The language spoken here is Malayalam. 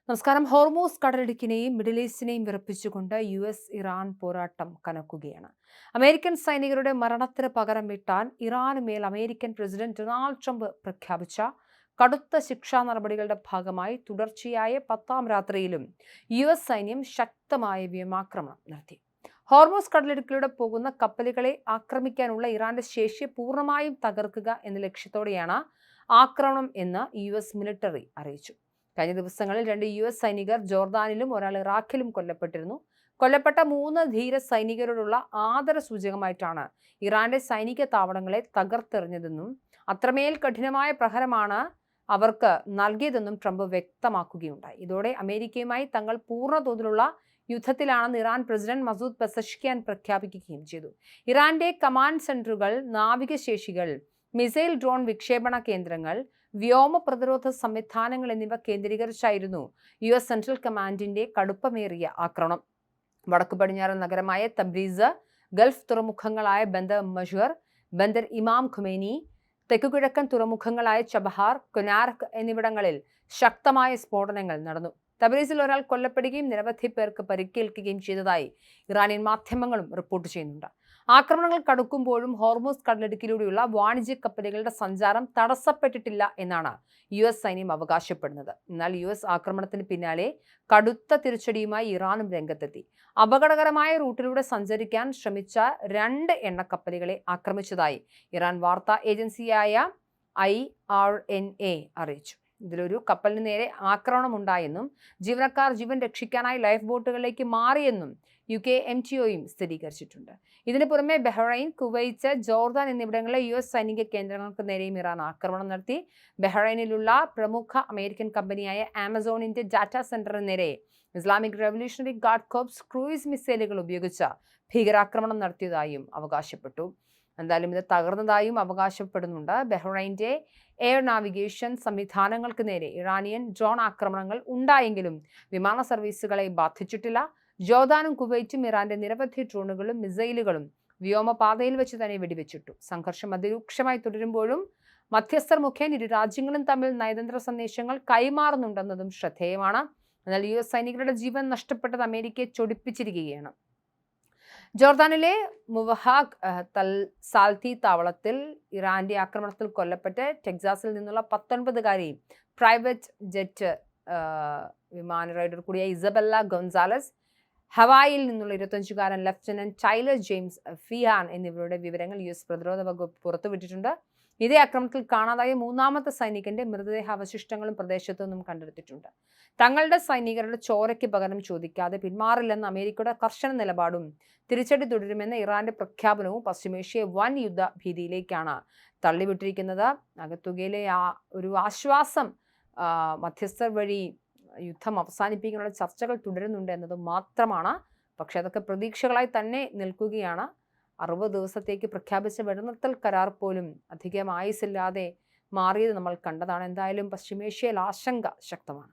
നമസ്കാരം. ഹോർമൂസ് കടലിടുക്കിനെയും മിഡിൽ ഈസ്റ്റിനെയും വിറപ്പിച്ചുകൊണ്ട് US-ഇറാൻ പോരാട്ടം കനക്കുകയാണ്. അമേരിക്കൻ സൈനികരുടെ മരണത്തിന് പകരം വീട്ടാൻ ഇറാന് മേൽ അമേരിക്കൻ പ്രസിഡന്റ് ഡൊണാൾഡ് ട്രംപ് പ്രഖ്യാപിച്ച കടുത്ത ശിക്ഷാ നടപടികളുടെ ഭാഗമായി തുടർച്ചയായ 10ാം രാത്രിയിലും US സൈന്യം ശക്തമായ വ്യോമാക്രമണം നടത്തി. ഹോർമൂസ് കടലിടുക്കിലൂടെ പോകുന്ന കപ്പലുകളെ ആക്രമിക്കാനുള്ള ഇറാന്റെ ശേഷി പൂർണ്ണമായും തകർക്കുക എന്ന ലക്ഷ്യത്തോടെയാണ് ആക്രമണം എന്ന് US മിലിറ്ററി അറിയിച്ചു. കഴിഞ്ഞ ദിവസങ്ങളിൽ 2 US സൈനികർ ജോർദാനിലും ഒരാൾ ഇറാഖിലും കൊല്ലപ്പെട്ടിരുന്നു. കൊല്ലപ്പെട്ട 3 ധീര സൈനികരോടുള്ള ആദരസൂചകമായിട്ടാണ് ഇറാന്റെ സൈനിക താവളങ്ങളെ തകർത്തെറിഞ്ഞതെന്നും അത്രമേൽ കഠിനമായ പ്രഹരമാണ് അവർക്ക് നൽകിയതെന്നും ട്രംപ് വ്യക്തമാക്കുകയുണ്ടായി. ഇതോടെ അമേരിക്കയുമായി തങ്ങൾ പൂർണ്ണ തോതിലുള്ള യുദ്ധത്തിലാണെന്ന് ഇറാൻ പ്രസിഡന്റ് മസൂദ് പെസഷ്കിയാൻ പ്രഖ്യാപിക്കുകയും ചെയ്തു. ഇറാന്റെ കമാൻഡ് സെന്ററുകൾ, നാവികശേഷികൾ, മിസൈൽ ഡ്രോൺ വിക്ഷേപണ കേന്ദ്രങ്ങൾ, വ്യോമ പ്രതിരോധ സംവിധാനങ്ങൾ എന്നിവ കേന്ദ്രീകരിച്ചായിരുന്നു US സെൻട്രൽ കമാൻഡിന്റെ കടുപ്പമേറിയ ആക്രമണം. വടക്കു പടിഞ്ഞാറൻ നഗരമായ തബ്രീസ്, ഗൾഫ് തുറമുഖങ്ങളായ ബന്ദർ മജ്ഹർ, ബന്ദർ ഇമാം ഖുമൈനി, തെക്കുകിഴക്കൻ തുറമുഖങ്ങളായ ചബഹാർ, കൊനാർക്ക് എന്നിവിടങ്ങളിൽ ശക്തമായ സ്ഫോടനങ്ങൾ നടന്നു. തബ്രീസിൽ ഒരാൾ കൊല്ലപ്പെടുകയും നിരവധി പേർക്ക് പരിക്കേൽക്കുകയും ചെയ്തതായി ഇറാനിയൻ മാധ്യമങ്ങളും റിപ്പോർട്ട് ചെയ്യുന്നുണ്ട്. ആക്രമണങ്ങൾ കടുക്കുമ്പോഴും ഹോർമൂസ് കടലിടുക്കിലൂടെയുള്ള വാണിജ്യ കപ്പലുകളുടെ സഞ്ചാരം തടസ്സപ്പെട്ടിട്ടില്ല എന്നാണ് US സൈന്യം അവകാശപ്പെടുന്നത്. എന്നാൽ US ആക്രമണത്തിന് പിന്നാലെ കടുത്ത തിരിച്ചടിയുമായി ഇറാനും രംഗത്തെത്തി. അപകടകരമായ റൂട്ടിലൂടെ സഞ്ചരിക്കാൻ ശ്രമിച്ച 2 എണ്ണക്കപ്പലുകളെ ആക്രമിച്ചതായി ഇറാൻ വാർത്താ ഏജൻസിയായ IRNA അറിയിച്ചു. ഇതിലൊരു കപ്പലിന് നേരെ ആക്രമണം ഉണ്ടായെന്നും ജീവനക്കാർ ജീവൻ രക്ഷിക്കാനായി ലൈഫ് ബോട്ടുകളിലേക്ക് മാറിയെന്നും UK MTOയും സ്ഥിരീകരിച്ചിട്ടുണ്ട്. ഇതിനു പുറമെ ബഹ്റൈൻ, കുവൈറ്റ്, ജോർദാൻ എന്നിവിടങ്ങളിലെ US സൈനിക കേന്ദ്രങ്ങൾക്ക് നേരെയും ഇറാൻ ആക്രമണം നടത്തി. ബഹ്റൈനിലുള്ള പ്രമുഖ അമേരിക്കൻ കമ്പനിയായ ആമസോണിന്റെ ഡാറ്റാ സെന്ററിന് നേരെ Islamic revolutionary guard corps cruise മിസൈലുകൾ ഉപയോഗിച്ച് ഭീകരാക്രമണം നടത്തിയതായും അവകാശപ്പെട്ടു. എന്തായാലും ഇത് തകർന്നതായും അവകാശപ്പെടുന്നുണ്ട്. ബഹ്റൈൻ്റെ എയർ നാവിഗേഷൻ സംവിധാനങ്ങൾക്ക് നേരെ ഇറാനിയൻ ഡ്രോൺ ആക്രമണങ്ങൾ ഉണ്ടായെങ്കിലും വിമാന സർവീസുകളെ ബാധിച്ചിട്ടില്ല. ജോർദാനും കുവൈറ്റും ഇറാന്റെ നിരവധി ഡ്രോണുകളും മിസൈലുകളും വ്യോമപാതയിൽ വെച്ച് തന്നെ വെടിവെച്ചിട്ടു. സംഘർഷം അതിരൂക്ഷമായി തുടരുമ്പോഴും മധ്യസ്ഥർ മുഖേന ഇരു രാജ്യങ്ങളും തമ്മിൽ നയതന്ത്ര സന്ദേശങ്ങൾ കൈമാറുന്നുണ്ടെന്നതും ശ്രദ്ധേയമാണ്. എന്നാൽ US സൈനികരുടെ ജീവൻ നഷ്ടപ്പെട്ടത് അമേരിക്കയെ ചൊടിപ്പിച്ചിരിക്കുകയാണ്. ജോർദാനിലെ മുവഹാഖ് തൽ സാൽത്തി താവളത്തിൽ ഇറാന്റെ ആക്രമണത്തിൽ കൊല്ലപ്പെട്ട് ടെക്സാസിൽ നിന്നുള്ള 19കാരി പ്രൈവറ്റ് ജെറ്റ് വിമാന റൈഡർ കൂടിയ ഇസബെല്ല ഗൊൻസാലസ്, ഹവായിൽ നിന്നുള്ള 25കാരൻ ലഫ്റ്റനന്റ് ടൈലർ ജെയിംസ് ഫിഹാൻ എന്നിവരുടെ വിവരങ്ങൾ US പ്രതിരോധ വകുപ്പ് പുറത്തുവിട്ടിട്ടുണ്ട്. ഇതേ ആക്രമണത്തിൽ കാണാതായ 3ാമത്തെ സൈനികന്റെ മൃതദേഹ അവശിഷ്ടങ്ങളും പ്രദേശത്തു നിന്നും കണ്ടെടുത്തിട്ടുണ്ട്. തങ്ങളുടെ സൈനികരുടെ ചോരയ്ക്ക് പകരം ചോദിക്കാതെ പിന്മാറില്ലെന്ന അമേരിക്കയുടെ കർശന നിലപാടും തിരിച്ചടി തുടരുമെന്ന ഇറാന്റെ പ്രഖ്യാപനവും പശ്ചിമേഷ്യയെ വൻ യുദ്ധ ഭീതിയിലേക്കാണ് തള്ളിവിട്ടിരിക്കുന്നത്. ആകത്തുകയിലെ ഒരു ആശ്വാസം മധ്യസ്ഥർ വഴി യുദ്ധം അവസാനിപ്പിക്കാനുള്ള ചർച്ചകൾ തുടരുന്നുണ്ട് എന്നത് മാത്രമാണ്. പക്ഷെ അതൊക്കെ പ്രതീക്ഷകളായി തന്നെ നിൽക്കുകയാണ്. 60 ദിവസത്തേക്ക് പ്രഖ്യാപിച്ച വെടിനിർത്തൽ കരാർ പോലും അധികം ആയുസില്ലാതെ മാറിയത് നമ്മൾ കണ്ടതാണ്. എന്തായാലും പശ്ചിമേഷ്യയിൽ ആശങ്ക ശക്തമാണ്.